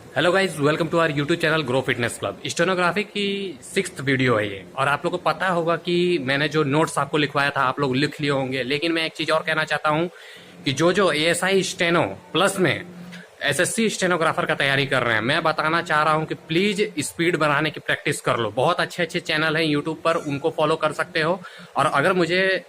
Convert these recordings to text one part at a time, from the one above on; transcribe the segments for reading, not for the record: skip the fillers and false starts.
Hello guys, welcome to our YouTube channel grow fitness club. Stenography की 6th video है ये। और आप लोगों को पता होगा कि मैंने जो नोट्स आपको लिखवाया था आप लोग लिख लिए होंगे, लेकिन मैं एक चीज और कहना चाहता हूँ कि जो एएसआई स्टेनो प्लस में एसएससी स्टेनोग्राफर का तैयारी कर रहे हैं, मैं बताना चाह रहा हूँ कि प्लीज स्पीड बढ़ाने की प्रैक्टिस कर लो। बहुत अच्छे अच्छे चैनल हैं यूट्यूब पर, उनको फॉलो कर सकते हो। और अगर मुझे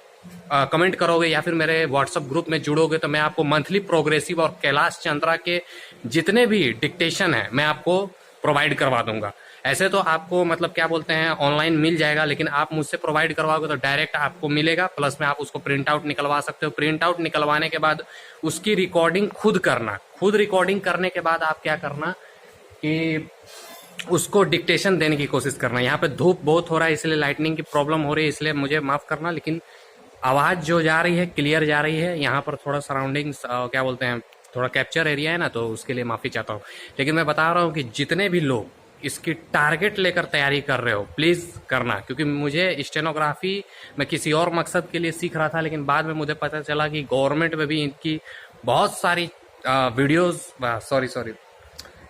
कमेंट करोगे या फिर मेरे व्हाट्सएप ग्रुप में जुड़ोगे तो मैं आपको मंथली प्रोग्रेसिव और कैलाश चंद्रा के जितने भी डिक्टेशन है मैं आपको प्रोवाइड करवा दूंगा। ऐसे तो आपको मतलब क्या बोलते हैं ऑनलाइन मिल जाएगा, लेकिन आप मुझसे प्रोवाइड करवाओगे तो डायरेक्ट आपको मिलेगा। प्लस में आप उसको प्रिंट आउट निकलवा सकते हो। प्रिंट आउट निकलवाने के बाद उसकी रिकॉर्डिंग खुद करना। खुद रिकॉर्डिंग करने के बाद आप क्या करना कि उसको डिक्टेशन देने की कोशिश करना। यहाँ पे धूप बहुत हो रहा है इसलिए लाइटनिंग की प्रॉब्लम हो रही है, इसलिए मुझे माफ करना, लेकिन आवाज जो जा रही है क्लियर जा रही है। यहाँ पर थोड़ा सराउंडिंग्स क्या बोलते हैं थोड़ा कैप्चर एरिया है ना, तो उसके लिए माफी चाहता हूँ। लेकिन मैं बता रहा हूँ कि जितने भी लोग इसकी टारगेट लेकर तैयारी कर रहे हो प्लीज करना, क्योंकि मुझे स्टेनोग्राफी मैं किसी और मकसद के लिए सीख रहा था, लेकिन बाद में मुझे पता चला कि गवर्नमेंट में भी इनकी बहुत सारी वीडियोस सॉरी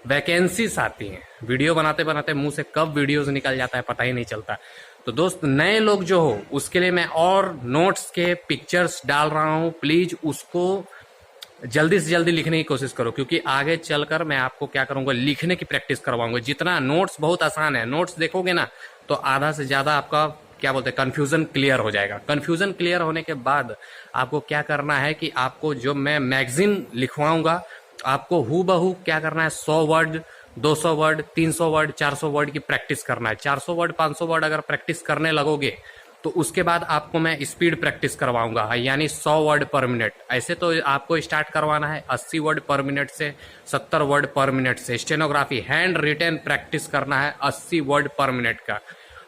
वैकेंसीज आती हैं। वीडियो बनाते बनाते मुंह से कब वीडियोस निकल जाता है पता ही नहीं चलता। तो दोस्त नए लोग जो हो उसके लिए मैं और नोट्स के पिक्चर्स डाल रहा हूँ, प्लीज उसको जल्दी से जल्दी लिखने की कोशिश करो, क्योंकि आगे चलकर मैं आपको क्या करूंगा लिखने की प्रैक्टिस करवाऊंगा। जितना नोट्स बहुत आसान है, नोट्स देखोगे ना तो आधा से ज्यादा आपका क्या बोलते हैं कंफ्यूजन क्लियर हो जाएगा। कंफ्यूजन क्लियर होने के बाद आपको क्या करना है कि आपको जो मैं मैगजीन लिखवाऊंगा आपको हु बहू क्या करना है 100 वर्ड 200 वर्ड 300 वर्ड 400 वर्ड की प्रैक्टिस करना है। 400 वर्ड 500 वर्ड अगर प्रैक्टिस करने लगोगे तो उसके बाद आपको मैं स्पीड प्रैक्टिस करवाऊंगा, यानी 100 वर्ड पर मिनट। ऐसे तो आपको स्टार्ट करवाना है 80 वर्ड पर मिनट से 70 वर्ड पर मिनट से। स्टेनोग्राफी हैंड रिटन प्रैक्टिस करना है 80 वर्ड पर मिनट का।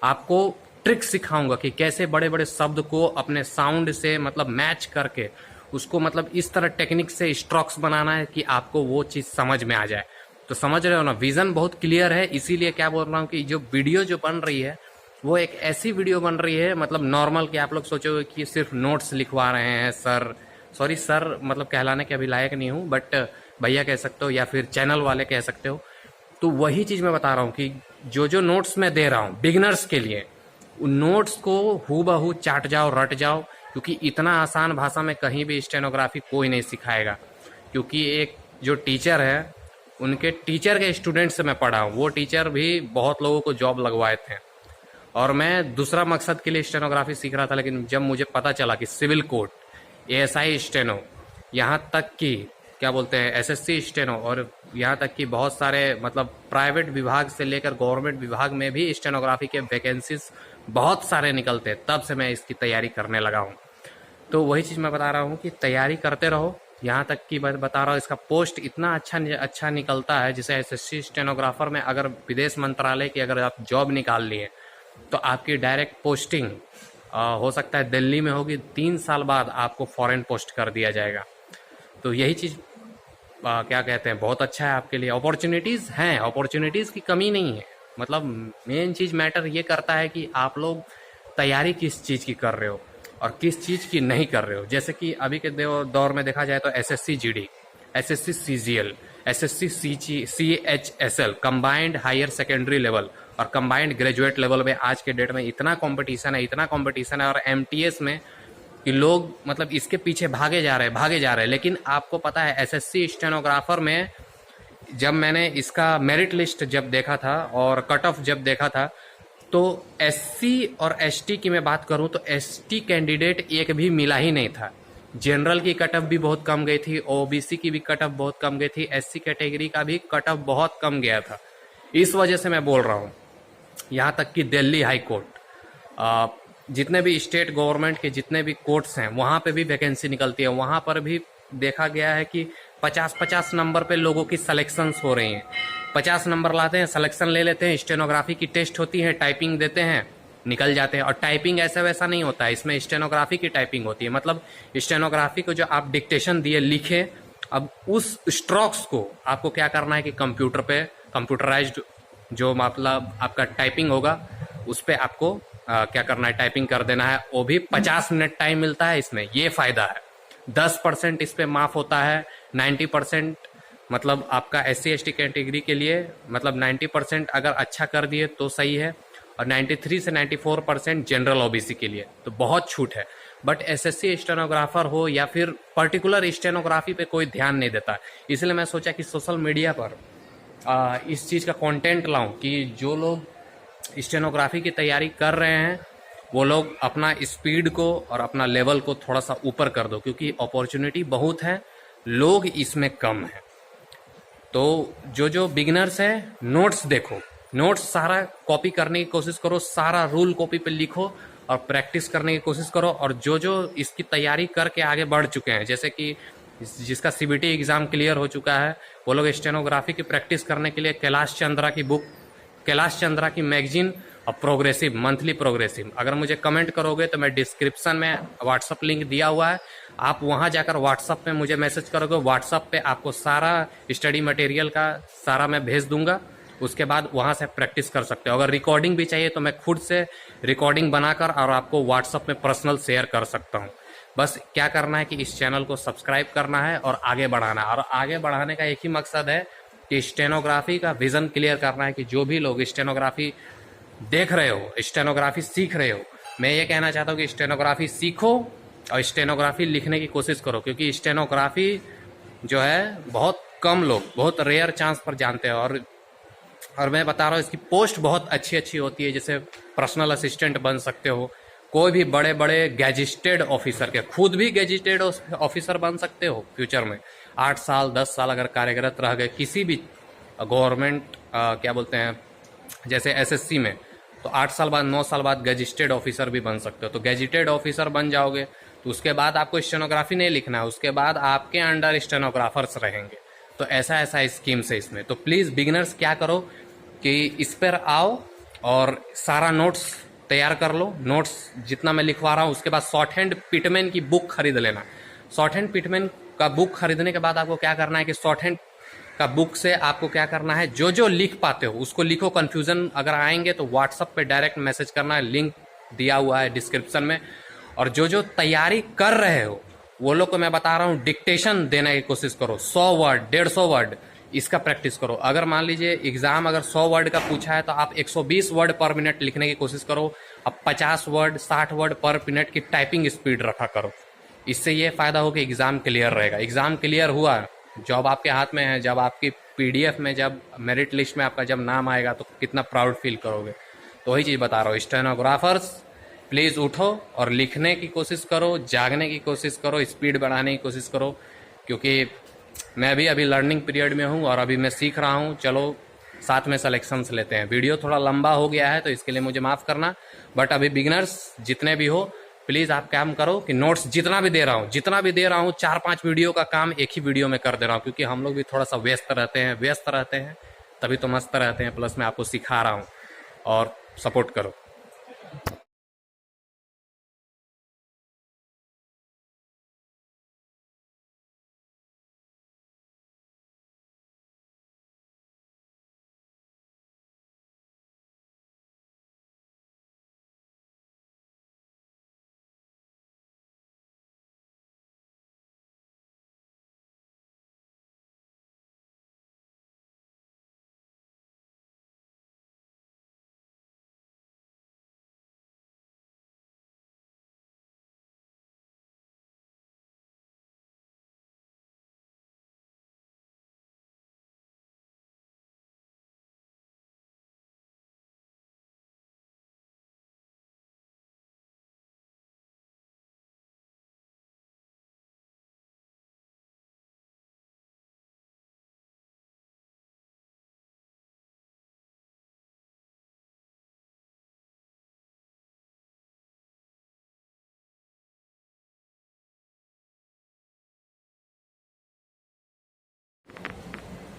आपको ट्रिक सिखाऊंगा कि कैसे बड़े बड़े शब्द को अपने साउंड से मतलब मैच करके उसको मतलब इस तरह टेक्निक से स्ट्रोक्स बनाना है कि आपको वो चीज समझ में आ जाए। तो समझ रहे हो ना, विजन बहुत क्लियर है। इसीलिए क्या बोल रहा हूँ कि जो वीडियो जो बन रही है वो एक ऐसी वीडियो बन रही है मतलब नॉर्मल कि आप लोग सोचोगे कि सिर्फ नोट्स लिखवा रहे हैं सर। सॉरी सर मतलब कहलाने के अभी लायक नहीं हूँ, बट भैया कह सकते हो या फिर चैनल वाले कह सकते हो। तो वही चीज मैं बता रहा हूँ कि जो नोट्स मैं दे रहा हूँ बिगिनर्स के लिए, उन नोट्स को हूबहू चाट जाओ रट जाओ, क्योंकि इतना आसान भाषा में कहीं भी स्टेनोग्राफी कोई नहीं सिखाएगा। क्योंकि एक जो टीचर है उनके टीचर के स्टूडेंट से मैं पढ़ा हूँ, वो टीचर भी बहुत लोगों को जॉब लगवाए थे। और मैं दूसरा मकसद के लिए स्टेनोग्राफी सीख रहा था, लेकिन जब मुझे पता चला कि सिविल कोड एएसआई स्टेनो यहाँ तक कि क्या बोलते हैं एसएससी स्टेनो और यहाँ तक कि बहुत सारे मतलब प्राइवेट विभाग से लेकर गवर्नमेंट विभाग में भी स्टेनोग्राफी के वैकेंसीज बहुत सारे निकलते हैं, तब से मैं इसकी तैयारी करने लगा हूँ। तो वही चीज़ मैं बता रहा हूँ कि तैयारी करते रहो। यहाँ तक कि मैं बता रहा हूँ इसका पोस्ट इतना अच्छा निकलता है, जैसे एसएससी स्टेनोग्राफर में अगर विदेश मंत्रालय की अगर आप जॉब निकाल लिए तो आपकी डायरेक्ट पोस्टिंग हो सकता है दिल्ली में होगी, 3 साल बाद आपको फॉरेन पोस्ट कर दिया जाएगा। तो यही चीज़ क्या कहते हैं बहुत अच्छा है आपके लिए। अपॉर्चुनिटीज़ हैं, अपॉर्चुनिटीज़ की कमी नहीं है। मतलब मेन चीज़ मैटर ये करता है कि आप लोग तैयारी किस चीज़ की कर रहे हो और किस चीज़ की नहीं कर रहे हो। जैसे कि अभी के दौर में देखा जाए तो SSC GD, SSC CGL, SSC CHSL combined higher secondary level और कंबाइंड ग्रेजुएट लेवल में आज के डेट में इतना कंपटीशन है और एमटीएस में कि लोग मतलब इसके पीछे भागे जा रहे हैं। लेकिन आपको पता है एसएससी स्टेनोग्राफर में जब मैंने इसका मेरिट लिस्ट जब देखा था और कट ऑफ जब देखा था तो एससी और एसटी की मैं बात करूं तो एसटी कैंडिडेट एक भी मिला ही नहीं था। जनरल की कट ऑफ भी बहुत कम गई थी, ओबीसी की भी कट ऑफ बहुत कम गई थी, एससी कैटेगरी का भी कट ऑफ बहुत कम गया था। इस वजह से मैं बोल रहा हूँ यहाँ तक कि दिल्ली हाई कोर्ट जितने भी स्टेट गवर्नमेंट के जितने भी कोर्ट्स हैं वहाँ पे भी वैकेंसी निकलती है। वहाँ पर भी देखा गया है कि 50-50 नंबर पे लोगों की सिलेक्शंस हो रही हैं। 50 नंबर लाते हैं, सिलेक्शन ले लेते हैं, स्टेनोग्राफी की टेस्ट होती है, टाइपिंग देते हैं, निकल जाते हैं। और टाइपिंग ऐसा वैसा नहीं होता है, इसमें स्टेनोग्राफी की टाइपिंग होती है। मतलब स्टेनोग्राफी को जो आप डिक्टेशन दिए लिखे, अब उस स्ट्रोक्स को आपको क्या करना है कि कंप्यूटर पे कंप्यूटराइज्ड जो मतलब आपका टाइपिंग होगा उस पर आपको क्या करना है टाइपिंग कर देना है। वो भी 50 मिनट टाइम मिलता है इसमें, ये फायदा है। 10% इस पे माफ होता है, 90% मतलब आपका SC ST कैटेगरी के लिए मतलब 90% अगर अच्छा कर दिए तो सही है, और 93 से 94% जनरल OBC के लिए तो बहुत छूट है। बट SSC स्टेनोग्राफर हो या फिर पर्टिकुलर स्टेनोग्राफी पे कोई ध्यान नहीं देता, इसलिए मैं सोचा कि सोशल मीडिया पर इस चीज़ का कंटेंट लाऊं कि जो लोग स्टेनोग्राफी की तैयारी कर रहे हैं वो लोग अपना स्पीड को और अपना लेवल को थोड़ा सा ऊपर कर दो, क्योंकि अपॉर्चुनिटी बहुत है, लोग इसमें कम है। तो जो बिगिनर्स है, नोट्स देखो, नोट्स सारा कॉपी करने की कोशिश करो, सारा रूल कॉपी पे लिखो और प्रैक्टिस करने की कोशिश करो। और जो इसकी तैयारी करके आगे बढ़ चुके हैं, जैसे कि जिसका CBT एग्जाम क्लियर हो चुका है, वो लोग स्टेनोग्राफी की प्रैक्टिस करने के लिए कैलाश चंद्रा की बुक, कैलाश चंद्रा की मैगजीन और प्रोग्रेसिव, मंथली प्रोग्रेसिव, अगर मुझे कमेंट करोगे तो मैं डिस्क्रिप्शन में व्हाट्सअप लिंक दिया हुआ है, आप वहां जाकर व्हाट्सअप में मुझे मैसेज करोगे, व्हाट्सअप पे आपको सारा स्टडी मटेरियल का सारा मैं भेज दूंगा। उसके बाद वहां से प्रैक्टिस कर सकते हो। अगर रिकॉर्डिंग भी चाहिए तो मैं खुद से रिकॉर्डिंग बनाकर और आपको व्हाट्सअप में पर्सनल शेयर कर सकता हूँ। बस क्या करना है कि इस चैनल को सब्सक्राइब करना है और आगे बढ़ाना है। और आगे बढ़ाने का एक ही मकसद है कि स्टेनोग्राफी का विजन क्लियर करना है, कि जो भी लोग स्टेनोग्राफी देख रहे हो, स्टेनोग्राफी सीख रहे हो, मैं ये कहना चाहता हूँ कि स्टेनोग्राफी सीखो और स्टेनोग्राफी लिखने की कोशिश करो, क्योंकि स्टेनोग्राफी जो है बहुत कम लोग, बहुत रेयर चांस पर जानते हैं। और मैं बता रहा हूँ इसकी पोस्ट बहुत अच्छी अच्छी होती है, जैसे पर्सनल असिस्टेंट बन सकते हो, कोई भी बड़े बड़े गैजेटेड ऑफिसर के, खुद भी गैजेटेड ऑफिसर बन सकते हो फ्यूचर में। 8 साल 10 साल अगर कार्यरत रह गए किसी भी गवर्नमेंट क्या बोलते हैं जैसे SSC में, तो 8 साल बाद 9 साल बाद गैजेटेड ऑफिसर भी बन सकते हो। तो गैजेटेड ऑफिसर बन जाओगे तो उसके बाद आपको स्टेनोग्राफी नहीं लिखना है, उसके बाद आपके अंडर स्टेनोग्राफर्स रहेंगे। तो ऐसा ऐसा स्कीम्स है इसमें। तो प्लीज़ बिगिनर्स क्या करो कि इस पर आओ और सारा नोट्स तैयार कर लो। नोट्स जितना मैं लिखवा रहा हूँ उसके बाद शॉर्ट हैंड पिटमैन की बुक खरीद लेना। शॉर्ट हैंड पिटमैन का बुक खरीदने के बाद आपको क्या करना है कि शॉर्ट हैंड का बुक से आपको क्या करना है, जो लिख पाते हो उसको लिखो। कन्फ्यूजन अगर आएंगे तो व्हाट्सअप पे डायरेक्ट मैसेज करना है, लिंक दिया हुआ है डिस्क्रिप्शन में। और जो तैयारी कर रहे हो वो लोग को मैं बता रहा हूँ डिक्टेशन देने की कोशिश करो। 100 वर्ड 150 वर्ड इसका प्रैक्टिस करो। अगर मान लीजिए एग्जाम अगर 100 वर्ड का पूछा है तो आप 120 वर्ड पर मिनट लिखने की कोशिश करो। अब 50 वर्ड 60 वर्ड पर मिनट की टाइपिंग स्पीड रखा करो। इससे ये फायदा हो कि एग्जाम क्लियर रहेगा। एग्जाम क्लियर हुआ, जॉब आपके हाथ में है, जब आपकी PDF में जब मेरिट लिस्ट में आपका जब नाम आएगा तो कितना प्राउड फील करोगे। तो वही चीज़ बता रहा हूँ, स्टेनोग्राफर्स प्लीज़ उठो और लिखने की कोशिश करो, जागने की कोशिश करो, स्पीड बढ़ाने की कोशिश करो। क्योंकि मैं भी अभी लर्निंग पीरियड में हूँ और अभी मैं सीख रहा हूँ। चलो साथ में सिलेक्शंस लेते हैं। वीडियो थोड़ा लंबा हो गया है तो इसके लिए मुझे माफ़ करना। बट अभी बिगिनर्स जितने भी हो प्लीज़ आप काम करो कि नोट्स जितना भी दे रहा हूँ 4-5 वीडियो का काम एक ही वीडियो में कर दे रहा हूँ, क्योंकि हम लोग भी थोड़ा सा व्यस्त रहते हैं तभी तो मस्त रहते हैं। प्लस मैं आपको सिखा रहा हूँ और सपोर्ट करो।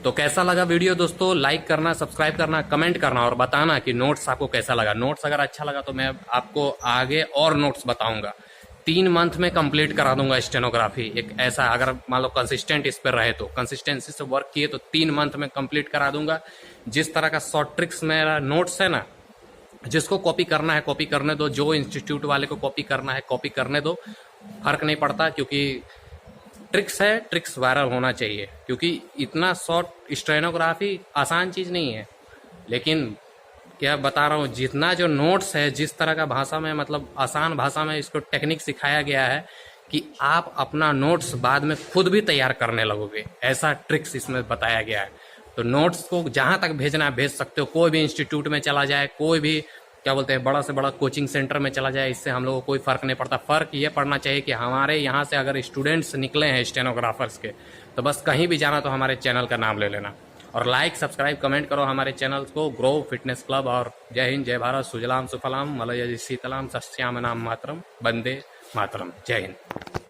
तो कैसा लगा वीडियो दोस्तों? लाइक करना, सब्सक्राइब करना, कमेंट करना और बताना कि नोट्स आपको कैसा लगा। नोट्स अगर अच्छा लगा तो मैं आपको आगे और नोट्स बताऊंगा। 3 मंथ में कंप्लीट करा दूंगा स्टेनोग्राफी। एक ऐसा अगर मान लो कंसिस्टेंट इस पर रहे तो, कंसिस्टेंसी से वर्क किए तो 3 मंथ में कंप्लीट करा दूंगा। जिस तरह का शॉर्ट ट्रिक्स मेरा नोट्स है ना, जिसको कॉपी करना है कॉपी करने दो, जो इंस्टीट्यूट वाले को कॉपी करना है कॉपी करने दो, फर्क नहीं पड़ता। क्योंकि ट्रिक्स है, ट्रिक्स वायरल होना चाहिए, क्योंकि इतना शॉर्ट स्टेनोग्राफी आसान चीज़ नहीं है। लेकिन क्या बता रहा हूँ, जितना जो नोट्स है, जिस तरह का भाषा में, मतलब आसान भाषा में इसको टेक्निक सिखाया गया है कि आप अपना नोट्स बाद में खुद भी तैयार करने लगोगे, ऐसा ट्रिक्स इसमें बताया गया है। तो नोट्स को जहाँ तक भेजना है भेज सकते हो, कोई भी इंस्टीट्यूट में चला जाए, कोई भी क्या बोलते हैं बड़ा से बड़ा कोचिंग सेंटर में चला जाए, इससे हम लोगों को कोई फ़र्क नहीं पड़ता। फ़र्क ये पड़ना चाहिए कि हमारे यहाँ से अगर स्टूडेंट्स निकले हैं स्टेनोग्राफर्स के, तो बस कहीं भी जाना तो हमारे चैनल का नाम ले लेना, और लाइक सब्सक्राइब कमेंट करो हमारे चैनल को, ग्रो फिटनेस क्लब। और जय हिंद, जय भारत, सुजलाम सुफलाम, मलयज शीतलाम, सस्याम नाम मातरम, वंदे मातरम। जय हिंद।